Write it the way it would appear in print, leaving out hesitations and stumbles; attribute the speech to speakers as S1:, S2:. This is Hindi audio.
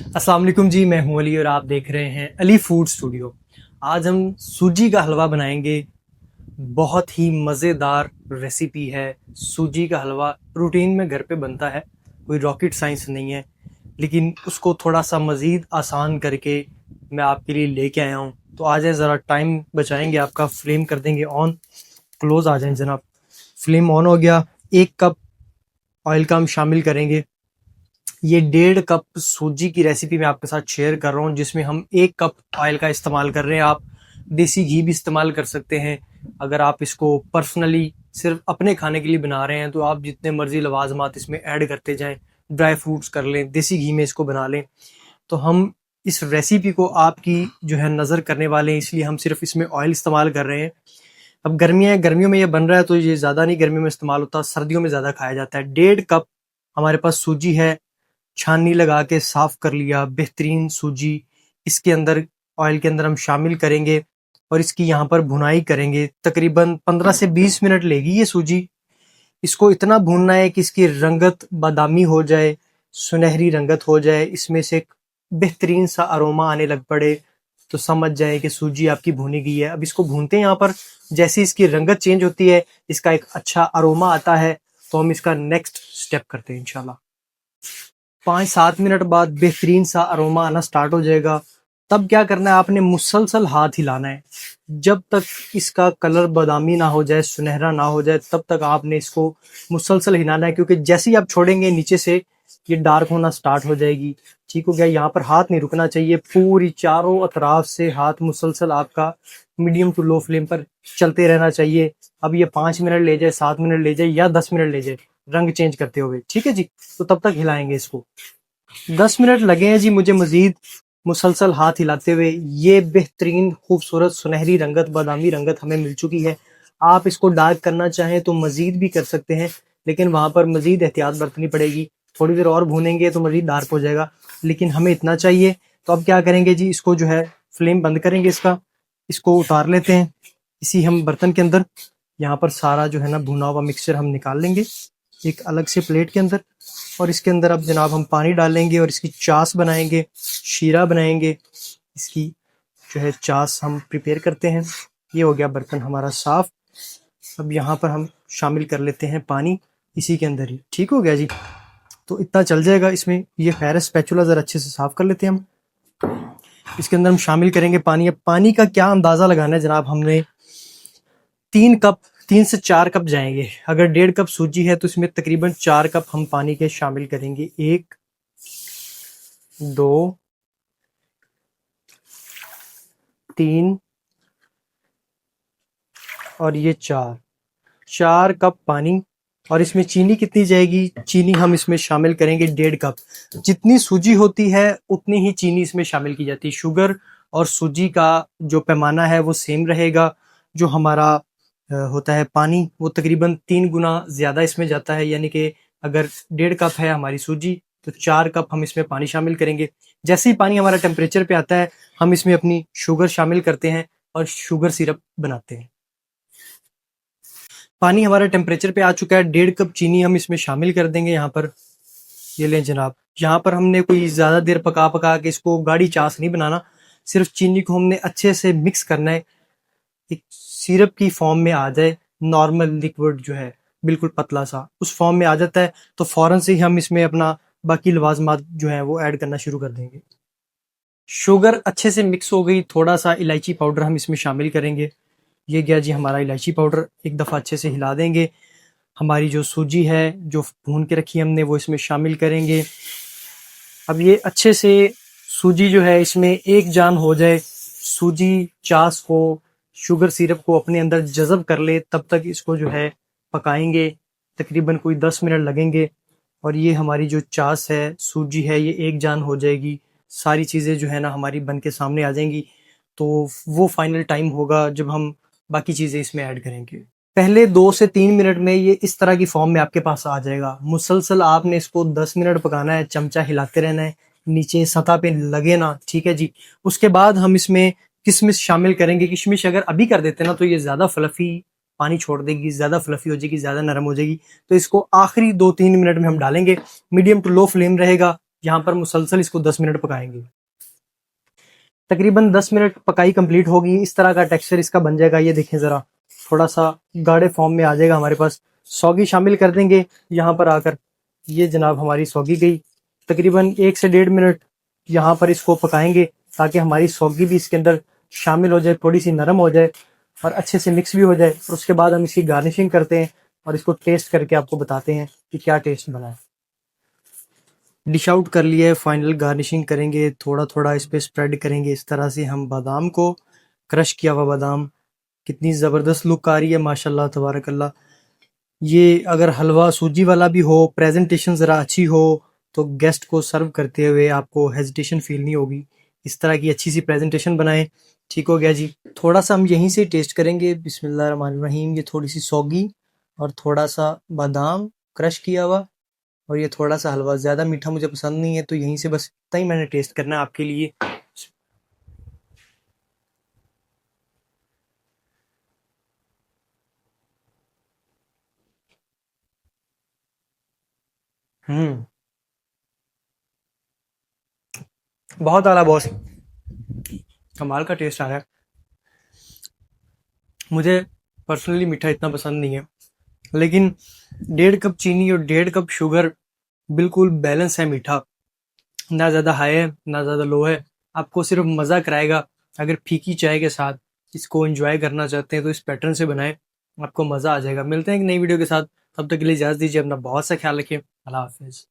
S1: अस्सलाम वालेकुम जी, मैं हूं अली और आप देख रहे हैं अली फूड स्टूडियो। आज हम सूजी का हलवा बनाएंगे। बहुत ही मज़ेदार रेसिपी है। सूजी का हलवा रूटीन में घर पे बनता है, कोई रॉकेट साइंस नहीं है, लेकिन उसको थोड़ा सा मज़ीद आसान करके मैं आपके लिए लेके आया हूँ। तो आ जाए, ज़रा टाइम बचाएंगे आपका। फ्लेम कर देंगे ऑन, क्लोज आ जाए जनाब। फ्लेम ऑन हो गया। 1 कप ऑयल का हम शामिल करेंगे। ये 1.5 कप सूजी की रेसिपी मैं आपके साथ शेयर कर रहा हूँ, जिसमें हम 1 कप ऑयल का इस्तेमाल कर रहे हैं। आप देसी घी भी इस्तेमाल कर सकते हैं। अगर आप इसको पर्सनली सिर्फ अपने खाने के लिए बना रहे हैं तो आप जितने मर्जी लवाजमात इसमें ऐड करते जाएं, ड्राई फ्रूट्स कर लें, देसी घी में इसको बना लें। तो हम इस रेसिपी को आपकी जो है नज़र करने वाले हैं, इसलिए हम सिर्फ इसमें ऑयल इस्तेमाल कर रहे हैं। अब गर्मियाँ हैं, गर्मियों में ये बन रहा है तो ये ज़्यादा नहीं गर्मियों में इस्तेमाल होता, सर्दियों में ज़्यादा खाया जाता है। 1.5 कप हमारे पास सूजी है, छाननी लगा के साफ कर लिया, बेहतरीन सूजी इसके अंदर ऑयल के अंदर हम शामिल करेंगे और इसकी यहाँ पर भुनाई करेंगे। तकरीबन 15 से 20 मिनट लेगी ये सूजी। इसको इतना भूनना है कि इसकी रंगत बादामी हो जाए, सुनहरी रंगत हो जाए, इसमें से एक बेहतरीन सा अरोमा आने लग पड़े, तो समझ जाए कि सूजी आपकी भुनी गई है। अब इसको भूनते हैं यहाँ पर। जैसे इसकी रंगत चेंज होती है, इसका एक अच्छा अरोमा आता है, तो हम इसका नेक्स्ट स्टेप करते हैं इंशाल्लाह। 5-7 मिनट बाद बेहतरीन सा अरोमा आना स्टार्ट हो जाएगा। तब क्या करना है, आपने मुसलसल हाथ हिलाना है जब तक इसका कलर बादामी ना हो जाए, सुनहरा ना हो जाए, तब तक आपने इसको मुसलसल हिलाना है, क्योंकि जैसे ही आप छोड़ेंगे नीचे से ये डार्क होना स्टार्ट हो जाएगी। ठीक हो गया। यहाँ पर हाथ नहीं रुकना चाहिए, पूरी चारों अतराफ से हाथ मुसलसल आपका मीडियम टू लो फ्लेम पर चलते रहना चाहिए। अब ये 5 मिनट ले जाए, 7 मिनट ले जाए या 10 मिनट ले जाए रंग चेंज करते हुए, ठीक है जी। तो तब तक हिलाएंगे इसको। 10 मिनट लगे हैं जी मुझे मजीद मुसलसल हाथ हिलाते हुए। ये बेहतरीन खूबसूरत सुनहरी रंगत, बादामी रंगत हमें मिल चुकी है। आप इसको डार्क करना चाहें तो मजीद भी कर सकते हैं, लेकिन वहां पर मजीद एहतियात बरतनी पड़ेगी। थोड़ी देर और भूनेंगे तो मजीद डार्क हो जाएगा, लेकिन हमें इतना चाहिए। तो अब क्या करेंगे जी, इसको जो है फ्लेम बंद करेंगे इसका, इसको उतार लेते हैं इसी हम बर्तन के अंदर। यहाँ पर सारा जो है ना भुना हुआ मिक्सचर हम निकाल लेंगे एक अलग से प्लेट के अंदर, और इसके अंदर अब जनाब हम पानी डालेंगे और इसकी चास बनाएंगे, शीरा बनाएंगे। इसकी जो है चास हम प्रिपेयर करते हैं। ये हो गया बर्तन हमारा साफ। अब यहाँ पर हम शामिल कर लेते हैं पानी इसी के अंदर ही। ठीक हो गया जी। तो इतना चल जाएगा इसमें। ये खैर स्पैचुला ज़रा अच्छे से साफ कर लेते हैं हम। इसके अंदर हम शामिल करेंगे पानी। अब पानी का क्या अंदाज़ा लगाना है जनाब, हमने 3 कप, 3 से 4 कप जाएंगे। अगर 1.5 कप सूजी है तो इसमें तकरीबन 4 कप हम पानी के शामिल करेंगे। 1, 2, 3 और ये 4 कप पानी। और इसमें चीनी कितनी जाएगी, चीनी हम इसमें शामिल करेंगे 1.5 कप। जितनी सूजी होती है उतनी ही चीनी इसमें शामिल की जाती है। शुगर और सूजी का जो पैमाना है वो सेम रहेगा। जो हमारा होता है पानी, वो तकरीबन 3 गुना ज़्यादा इसमें जाता है। यानी कि अगर 1.5 कप है हमारी सूजी तो 4 कप हम इसमें पानी शामिल करेंगे। जैसे ही पानी हमारा टेम्परेचर पे आता है, हम इसमें अपनी शुगर शामिल करते हैं और शुगर सिरप बनाते हैं। पानी हमारा टेम्परेचर पे आ चुका है। 1.5 कप चीनी हम इसमें शामिल कर देंगे यहाँ पर। ये लें जनाब। यहाँ पर हमने कोई ज़्यादा देर पका पका के इसको गाढ़ी चास नहीं बनाना, सिर्फ चीनी को हमने अच्छे से मिक्स करना है, एक सिरप की फॉर्म में आ जाए। नॉर्मल लिक्विड जो है बिल्कुल पतला सा उस फॉर्म में आ जाता है, तो फ़ौरन से ही हम इसमें अपना बाकी लवाजमात जो है वो ऐड करना शुरू कर देंगे। शुगर अच्छे से मिक्स हो गई, थोड़ा सा इलायची पाउडर हम इसमें शामिल करेंगे। ये गया जी हमारा इलायची पाउडर। एक दफ़ा अच्छे से हिला देंगे। हमारी जो सूजी है जो भून के रखी हमने वो इसमें शामिल करेंगे। अब ये अच्छे से सूजी जो है इसमें एक जान हो जाए, सूजी चास को, शुगर सिरप को अपने अंदर जज़ब कर ले, तब तक इसको जो है पकाएंगे। तकरीबन कोई 10 मिनट लगेंगे और ये हमारी जो चास है, सूजी है, ये एक जान हो जाएगी। सारी चीज़ें जो है ना हमारी बन के सामने आ जाएंगी। तो वो फाइनल टाइम होगा जब हम बाकी चीज़ें इसमें ऐड करेंगे। पहले 2 से 3 मिनट में ये इस तरह की फॉर्म में आपके पास आ जाएगा। मुसलसल आपने इसको 10 मिनट पकाना है, चमचा हिलाते रहना है, नीचे सतह पे लगे ना। ठीक है जी। उसके बाद हम इसमें किशमिश शामिल करेंगे। किशमिश अगर अभी कर देते ना तो ये ज़्यादा फ्लफ़ी पानी छोड़ देगी, ज़्यादा फ्लफ़ी हो जाएगी, ज़्यादा नरम हो जाएगी। तो इसको आखिरी 2-3 मिनट में हम डालेंगे। मीडियम टू लो फ्लेम रहेगा। यहाँ पर मुसलसल इसको 10 मिनट पकाएंगे। तकरीबन 10 मिनट पकाई कंप्लीट होगी, इस तरह का टेक्सचर इसका बन जाएगा। ये देखें ज़रा, थोड़ा सा गाढ़े फॉर्म में आ जाएगा हमारे पास। सौगी शामिल कर देंगे यहाँ पर आकर। ये जनाब हमारी सौगी गई। तकरीबन 1 से 1.5 मिनट यहाँ पर इसको पकाएंगे ताकि हमारी सौगी भी इसके अंदर शामिल हो जाए, थोड़ी सी नरम हो जाए और अच्छे से मिक्स भी हो जाए। और उसके बाद हम इसकी गार्निशिंग करते हैं और इसको टेस्ट करके आपको बताते हैं कि क्या टेस्ट बना है। डिश आउट कर लिया है, फाइनल गार्निशिंग करेंगे, थोड़ा थोड़ा इस पे स्प्रेड करेंगे इस तरह से हम बादाम को। क्रश किया हुआ बादाम, कितनी ज़बरदस्त लुक आ रही है माशाल्लाह तबारकल्ला। ये अगर हलवा सूजी वाला भी हो, प्रेजेंटेशन ज़रा अच्छी हो, तो गेस्ट को सर्व करते हुए आपको हेजिटेशन फील नहीं होगी। इस तरह की अच्छी सी प्रेजेंटेशन बनाएं। ठीक हो गया जी। थोड़ा सा हम यहीं से टेस्ट करेंगे। बिस्मिल्लाहिर्रहमानिर्रहीम। ये थोड़ी सी सौगी और थोड़ा सा बादाम क्रश किया हुआ और ये थोड़ा सा हलवा। ज़्यादा मीठा मुझे पसंद नहीं है, तो यहीं से बस इतना ही मैंने टेस्ट करना है आपके लिए। हम्म, बहुत आला बॉस, कमाल का टेस्ट आ रहा है। मुझे पर्सनली मीठा इतना पसंद नहीं है, लेकिन 1.5 कप चीनी और 1.5 कप शुगर बिल्कुल बैलेंस है मीठा। ना ज़्यादा हाई है ना ज़्यादा लो है। आपको सिर्फ मज़ा कराएगा। अगर फीकी चाय के साथ इसको एंजॉय करना चाहते हैं तो इस पैटर्न से बनाएं, आपको मज़ा आ जाएगा। मिलते हैं एक नई वीडियो के साथ, तब तक के लिए इजाज़त दीजिए। अपना बहुत सा ख्याल रखिए। अल्लाह हाफिज़।